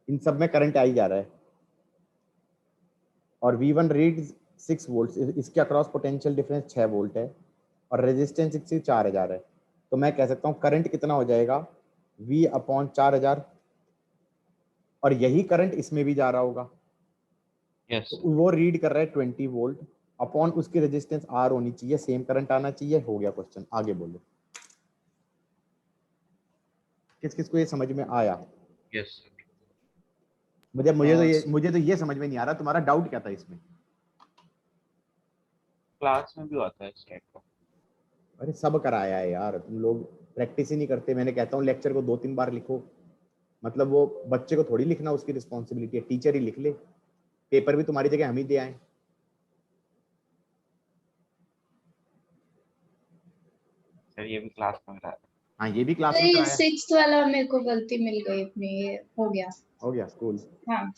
इन सब में करंट आ ही जा रहा है। और V1 रीड्स 6 वोल्ट, इसके अक्रॉस पोटेंशियल डिफरेंस 6 वोल्ट है और रेजिस्टेंस इससे 4000 है। तो मैं कह सकता हूँ करंट कितना हो जाएगा? V upon 4000। और यही करंट इसमें भी जा रहा होगा। Yes, तो sir. वो रीड कर रहा है 20 वोल्ट अपॉन उसकी रेजिस्टेंस R होनी चाहिए, सेम करंट आना चाहिए। हो गया क्वेश्चन। आगे बोलो। किस किस को ये समझ में आया? Yes, sir. मुझे तो ये समझ में नहीं आ रहा तुम्हारा डाउट क्या था इसमें? क्लास में भी आता है इस टाइप का। अरे सब कराया है यार, तुम लोग प्रैक्टिस ही नहीं करते। मैंने कहता हूँ लेक्चर को 2-3 बार लिखो, मतलब वो बच्चे को थोड़ी लिखना उसकी रिस्पॉन्सिबिलिटी है, टीचर ही लिख ले। पेपर भी तुम्हारी जगह हम ही दे आए। सर ये भी क्लास में रहा है। हाँ, ये भी क्लास में ये कराया। 6th वाला मेरे को गलती मिल गई अपनी, ये हो गया। हो गया स्कूल। हाँ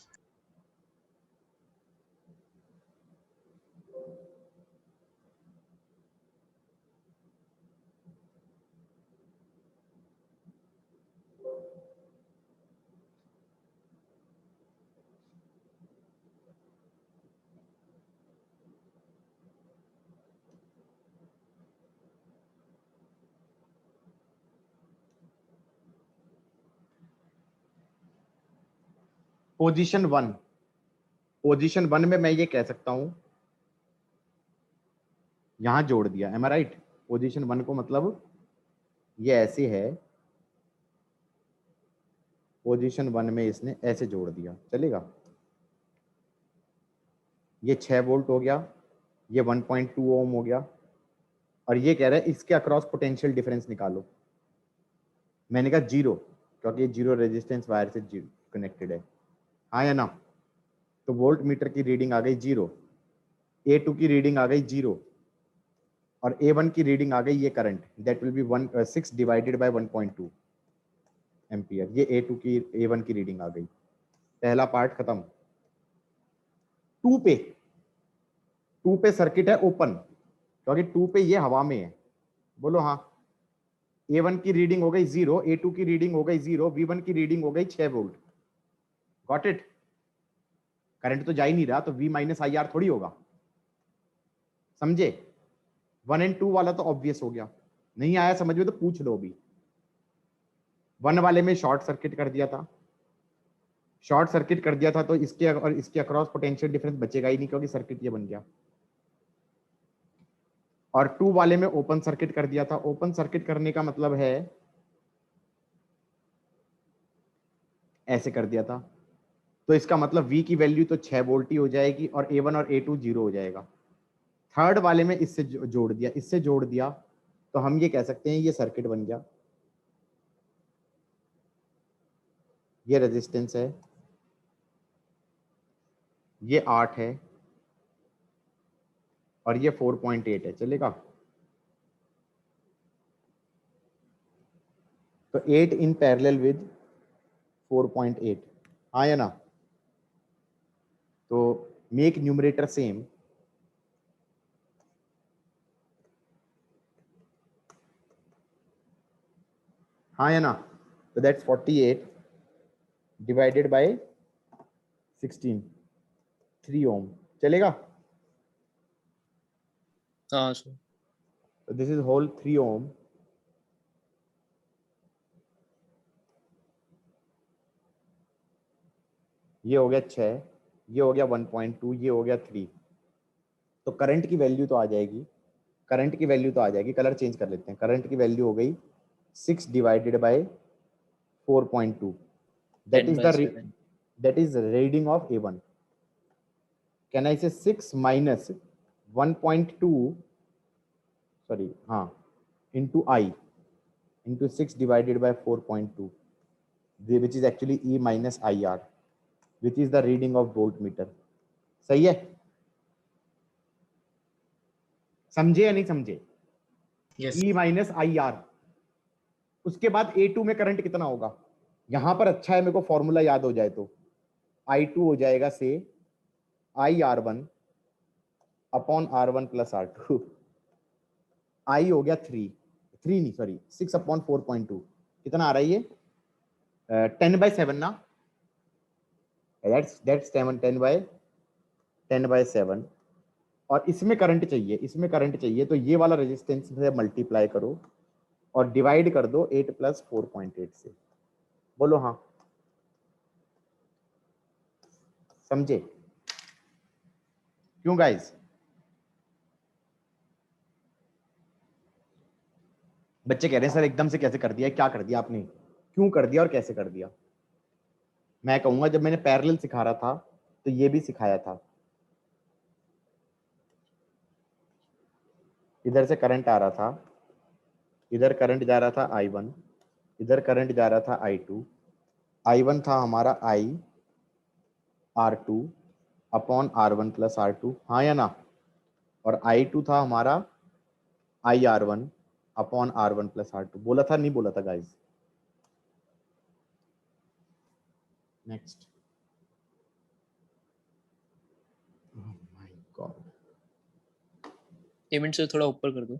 पोजीशन 1, पोजीशन 1 में मैं ये कह सकता हूं यहां जोड़ दिया, एम आई राइट? पोजीशन 1 को मतलब ये ऐसे है, पोजीशन 1 में इसने ऐसे जोड़ दिया, चलेगा? ये 6 वोल्ट हो गया, ये 1.2 ओम हो गया, और ये कह रहा है इसके अक्रॉस पोटेंशियल डिफरेंस निकालो। मैंने कहा 0, क्योंकि ये 0 रेजिस्टेंस वायर से कनेक्टेड है। हाँ या ना? तो वोल्ट मीटर की रीडिंग आ गई 0, A2 की रीडिंग आ गई 0, और A1 की रीडिंग आ गई ये current, that will be 6 divided by 1.2 ampere. ये A2 की A1 की रीडिंग आ गई। पहला पार्ट खत्म। 2 पे सर्किट है ओपन, क्योंकि 2 पे ये हवा में है। बोलो हाँ। A1 की रीडिंग हो गई 0, A2 की रीडिंग हो गई 0, V1 की रीडिंग हो गई 6 वोल्ट। Got it? करंट तो जा ही नहीं रहा, तो V माइनस IR थोड़ी होगा, समझे? 1 और 2 वाला तो ऑब्वियस हो गया, नहीं आया समझ में तो पूछ लो। अभी 1 वाले में शॉर्ट सर्किट कर दिया था, शॉर्ट सर्किट कर दिया था तो इसके और इसके अक्रॉस पोटेंशियल डिफरेंस बचेगा ही नहीं, क्योंकि सर्किट ये बन गया। और 2 वाले में ओपन सर्किट कर दिया था। ओपन सर्किट करने का मतलब है ऐसे कर दिया था, तो इसका मतलब V की वैल्यू तो 6 वोल्ट ही हो जाएगी और A1 और A2 0 हो जाएगा। थर्ड वाले में इससे जोड़ दिया, इससे जोड़ दिया, तो हम ये कह सकते हैं ये सर्किट बन गया। ये रेजिस्टेंस है, ये 8 है और ये 4.8 है, चलेगा? तो 8 इन पैरेलल विद 4.8, हाँ या ना? तो मेक न्यूमरेटर सेम, हाँ या ना? तो दैट्स 48 डिवाइडेड बाय 16, 3 ओम, चलेगा? हाँ sir. So this is whole 3 ohm, ये हो गया 6, ये हो गया 1.2, ये हो गया 3। तो करंट की वैल्यू तो आ जाएगी, करंट की वैल्यू तो आ जाएगी, कलर चेंज कर लेते हैं। करंट की वैल्यू हो गई 6 divided by 4.2, that 10 is by the 7। That is reading of A1। Can I से 6 माइनस 1.2, सॉरी हाँ, into I into 6 divided by 4.2, which is actually E minus IR, which is the reading of voltmeter। सही है? समझे या नहीं समझे? Yes. E minus IR। उसके बाद A2 में करंट कितना होगा? यहां पर अच्छा है मेरे को फॉर्मूला याद हो जाए तो I2 हो जाएगा से IR1 upon R1 plus R2। I हो गया 3 नहीं सॉरी 6 अपॉन 4.2, कितना आ रहा है ये? 10/7 ना? दैट्स 10/7। और इसमें करंट चाहिए, इसमें करंट चाहिए, तो ये वाला रेजिस्टेंस से मल्टीप्लाई करो और डिवाइड कर दो 8 प्लस 4.8 से। बोलो हाँ, समझे? क्यों गाइस? बच्चे कह रहे हैं सर एकदम से कैसे कर दिया, क्या कर दिया आपने, क्यों कर दिया और कैसे कर दिया? मैं कहूंगा जब मैंने पैरेलल सिखा रहा था तो ये भी सिखाया था। इधर से करंट आ रहा था, इधर करंट जा रहा था I1, इधर करंट जा रहा था I2। I1 था हमारा IR2 upon R1 plus R2, हाँ या ना? और I2 था हमारा IR1 upon R1 plus R2। बोला था नहीं बोला था guys? Next. Oh my God, event से थोड़ा ऊपर कर दो।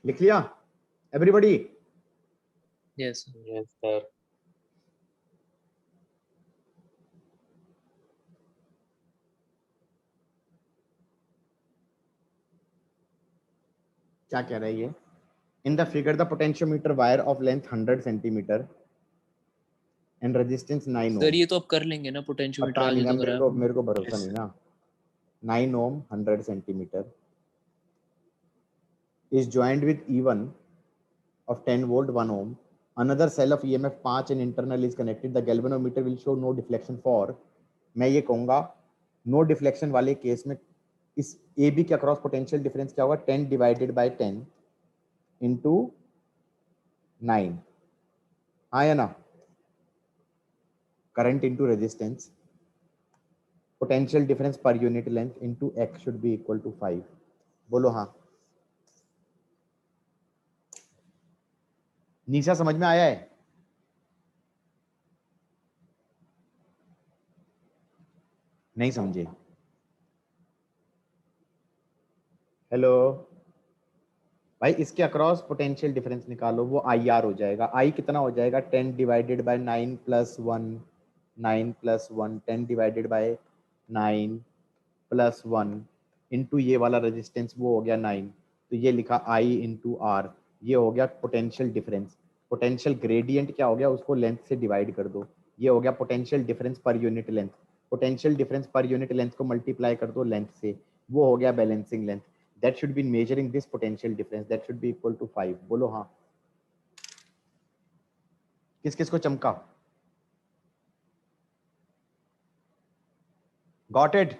लिख लिया एवरीबॉडी? यस। Yes sir. क्या कह रहा है ये? In the figure the potentiometer wire of length 100 centimetre and resistance 9 ohm. Sir ये तो अब कर लेंगे ना, पोटेंशियोमीटर पता आज नहीं ही ना, तो करा। मेरे को भरोसा Yes. नहीं ना। 9 ohm 100 centimetre is joined with E1 of 10 volt 1 ohm. Another cell of EMF 5 and internal is connected. The galvanometer will show no deflection for, मैं ये कहूंगा नो डिफ्लेक्शन वाले केस में इस AB के अक्रॉस पोटेंशियल डिफरेंस क्या होगा? 10 divided by 10 into 9, हाँ या ना? Current into resistance, potential difference per unit length into X should be equal to 5। बोलो हाँ। निशा समझ में आया है? नहीं समझे? हेलो भाई, इसके अक्रॉस पोटेंशियल डिफरेंस निकालो, वो आई आर हो जाएगा। आई कितना हो जाएगा? 10 divided by 9 plus 1, 9 plus 1, 10 divided by 9 plus 1 into ये वाला रेजिस्टेंस वो हो गया 9, तो ये लिखा आई इंटू आर, ये हो गया पोटेंशियल डिफरेंस। पोटेंशियल ग्रेडियंट क्या हो गया? उसको लेंथ से डिवाइड कर दो, ये हो गया potential difference per unit length. Potential difference per unit length को मल्टीप्लाई कर दो लेंथ से, वो हो गया balancing length. that should be measuring this potential difference, that should be equal to 5। बोलो हाँ। किस किस को चमका? Got it?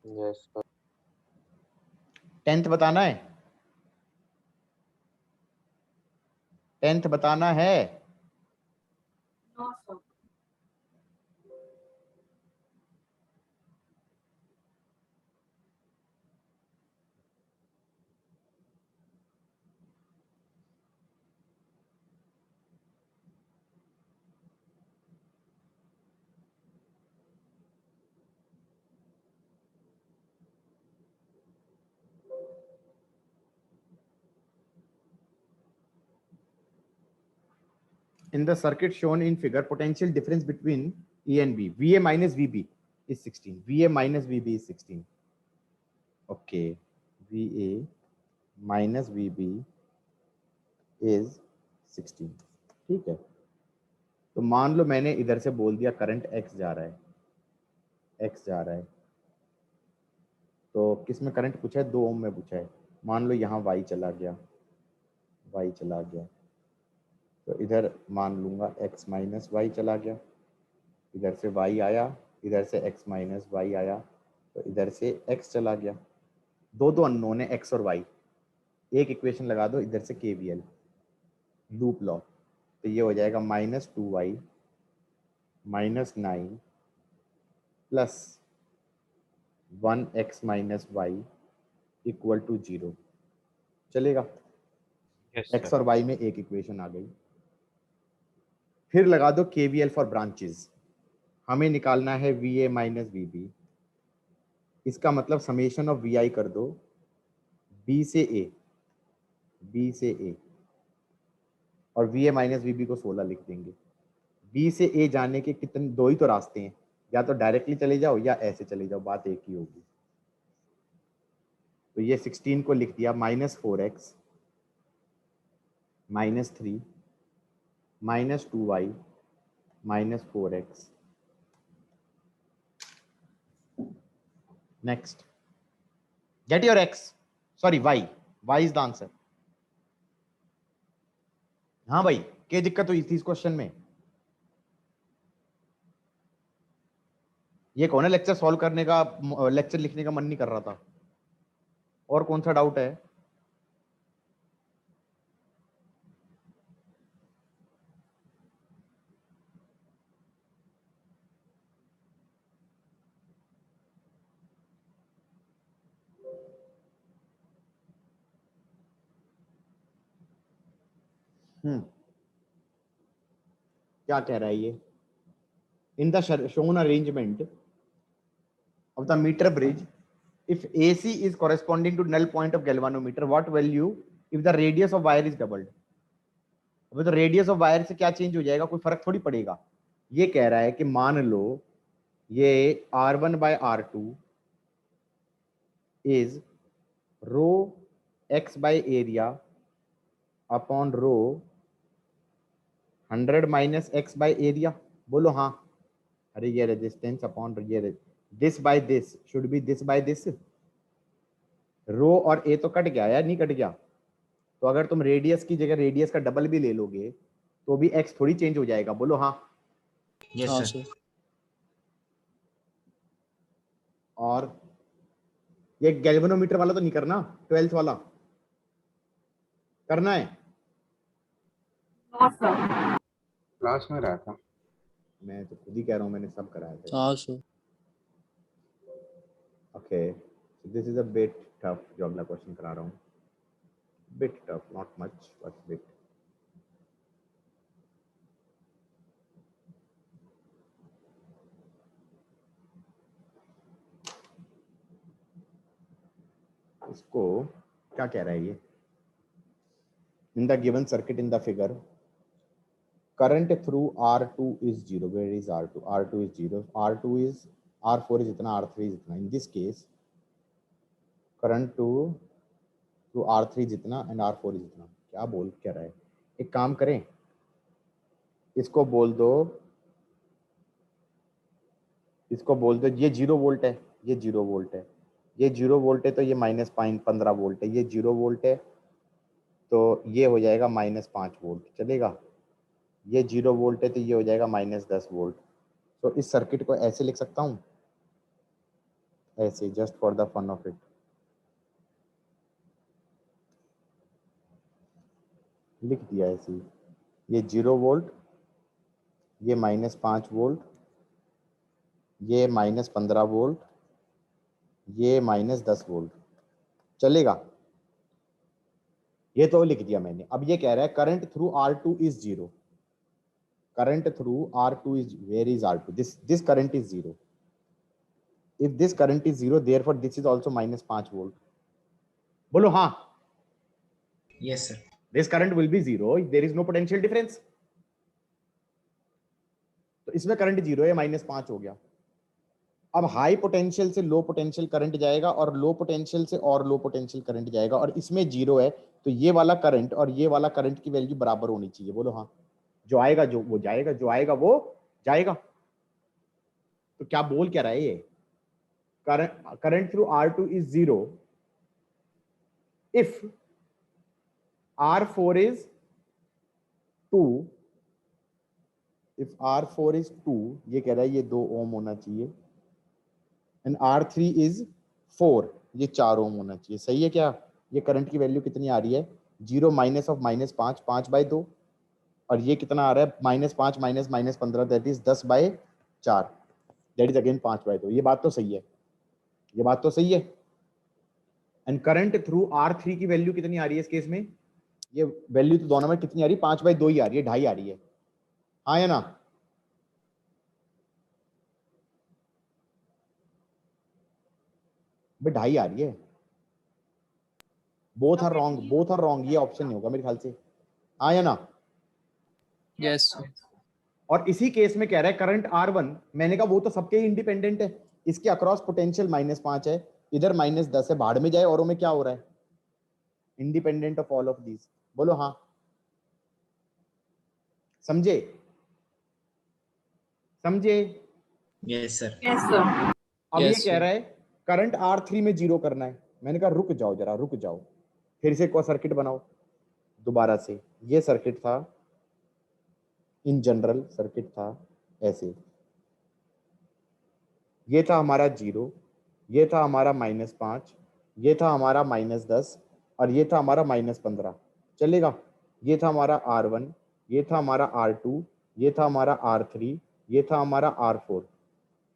Yes, sir. 10th बताना है? 10th बताना है? In the circuit shown in figure, potential difference between E and B, VA minus VB is 16. VA minus VB is 16. Okay, VA minus VB is 16। ठीक है, तो मान लो मैंने इधर से बोल दिया करंट X जा रहा है, X जा रहा है, तो किस में करंट पूछा है? 2 ओम में पूछा है। मान लो यहाँ Y चला गया, Y चला गया, तो इधर मान लूंगा x माइनस वाई चला गया, इधर से y आया, इधर से x माइनस वाई आया, तो इधर से x चला गया। दो अननोन है x और y, एक इक्वेशन लगा दो इधर से KVL लूप लॉ, तो ये हो जाएगा -2y minus 9 plus 1x minus Y equal to 0। चलेगा? Yes, x sir. और y में एक इक्वेशन आ गई। फिर लगा दो KVL फॉर ब्रांचेस। हमें निकालना है VA माइनस VB, इसका मतलब समेशन ऑफ VI कर दो B से A, B से A, और VA माइनस VB को 16 लिख देंगे। B से A जाने के कितने, 2 ही तो रास्ते हैं, या तो डायरेक्टली चले जाओ या ऐसे चले जाओ, बात एक ही होगी। तो ये 16 को लिख दिया -4x -3 -2y -4x। Next, get your x, sorry y is the answer. हाँ भाई, क्या दिक्कत हुई थी इस क्वेश्चन में? ये कौन है लेक्चर सॉल्व करने का, लेक्चर लिखने का मन नहीं कर रहा था? और कौन सा डाउट है? क्या कह रहा है ये? In the shown arrangement of the meter bridge, if AC is corresponding to null point of galvanometer, what value if the radius of wire is doubled? अबे तो रेडियस ऑफ वायर से क्या चेंज हो जाएगा? कोई फर्क थोड़ी पड़ेगा। ये कह रहा है कि मान लो ये R1 by R2 is rho x by area upon rho 100 minus x by area। बोलो हाँ। अरे ये रेजिस्टेंस अपॉन ये this by this should be this by this. Rho और ए तो कट गया यार, नहीं कट गया? तो अगर तुम रेडियस की जगह रेडियस का डबल भी ले लोगे तो भी x थोड़ी चेंज हो जाएगा। बोलो हाँ। यस हाँ सर। सर। और ये गैल्वेनोमीटर वाला तो नहीं करना, 12th वाला करना है? क्लास में रहा था। मैं तो खुद ही कह रहा हूँ मैंने सब कराया था। हाँ sir. Okay, this is a bit tough जो अगला क्वेश्चन करा रहा हूँ। Bit tough, not much but bit. इसको क्या कह रहा है ये? In the given circuit in the figure, current through R2 is 0. Where is R2? R2 is 0. R2 is, R4 is itna, R3 is itna. In this case, current through R3 is itna and R4 is itna. क्या बोल क्या रहा है? एक काम करें, इसको बोल दो ये 0 वोल्ट है, ये 0 वोल्ट है, ये 0 वोल्ट है, तो ये -15 वोल्ट है, ये 0 वोल्ट है, तो ये हो जाएगा -5 वोल्ट। चलेगा? ये 0 वोल्ट है, तो ये हो जाएगा -10 वोल्ट। तो इस सर्किट को ऐसे लिख सकता हूँ, ऐसे, just for the fun of it. लिख दिया ऐसे ही। ये 0 वोल्ट, ये -5 वोल्ट, ये -15 वोल्ट, ये -10 वोल्ट। चलेगा? ये तो लिख दिया मैंने। अब ये कह रहा है current through R2 is 0। Current through R2 is, where is R2? This current is 0। If this current is 0, therefore this is also -5 volt. बोलो हाँ। Yes, sir. This current will be 0. There is no potential difference. तो इसमें current 0 है, -5 हो गया। अब high potential से low potential current जाएगा और लो पोटेंशियल से और लो पोटेंशियल करंट जाएगा, और इसमें 0 है, तो ये वाला करंट और ये वाला करंट की वैल्यू बराबर होनी चाहिए। बोलो हाँ। जो आएगा जो वो जाएगा, जो आएगा वो जाएगा। तो क्या बोल क्या रहा है ये? Current through R2 is 0 if R4 is 2, if R4 is 2, ये कह रहा है ये 2 ओम होना चाहिए, and R3 is 4, ये 4 ओम होना चाहिए। सही है क्या? ये करंट की वैल्यू कितनी आ रही है? 0 माइनस ऑफ -5, 5/2, और ये कितना आ रहा है? -5 minus -15, that is 10/4, that is again 5/2। ये बात तो सही है, ये बात तो सही है। एंड करंट थ्रू R3 की वैल्यू कितनी आ रही है इस केस में? ये वैल्यू तो दोनों में कितनी आ रही है? 5/2 ही आ रही है, 2.5 आ रही है। हाँ या ना? भाई 2.5 आ रही है। Both are wrong, both are wrong. ये ऑप्शन नहीं होगा मेरे ख्याल से। हाँ या ना? यस। और इसी केस में कह रहा है करंट R1, मैंने कहा वो तो सबके इंडिपेंडेंट है, इसके अक्रॉस पोटेंशियल -5 है, इधर -10 है, भाड़ में जाए। औरों में क्या हो रहा है? Independent of all of these. बोलो हाँ। समझे? समझे? Yes, sir. अब ये Yes, कह sir. रहा है करंट R3 में 0 करना है। मैंने कहा रुक जाओ जरा, रुक जाओ, फिर से कोई सर्किट बनाओ दोबारा से। ये सर्किट था, इन जनरल सर्किट था ऐसे, ये था हमारा 0, ये था हमारा -5, ये था हमारा -10, और ये था हमारा -15। चलेगा? ये था हमारा R1, ये था हमारा R2, ये था हमारा R3, ये था हमारा R4।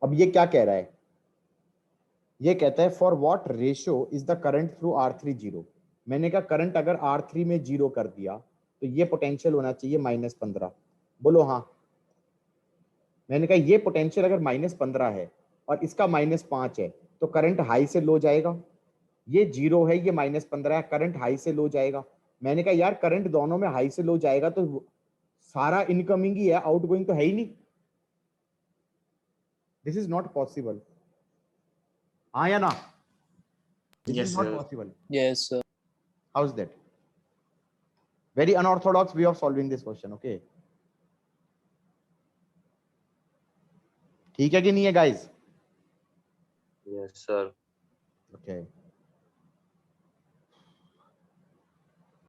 अब ये क्या कह रहा है? ये कहता है for what ratio is the current through R3 0। मैंने कहा करंट अगर R3 में 0 कर दिया तो ये पोटेंशियल होना चाहिए -15। बोलो हाँ। मैंने कहा ये पोटेंशियल अगर -15 है और इसका -5 है तो करंट हाई से लो जाएगा। ये 0 है, ये -15 है, करंट हाई से लो जाएगा। मैंने कहा यार करंट दोनों में हाई से लो जाएगा तो सारा इनकमिंग ही है, आउटगोइंग तो है ही नहीं। This is not possible. हाँ या ना? This Yes, is not sir. possible. Yes, sir. How's that? Very unorthodox way of solving this question. Okay. ठीक है कि नहीं है guys? Yes, sir. Okay.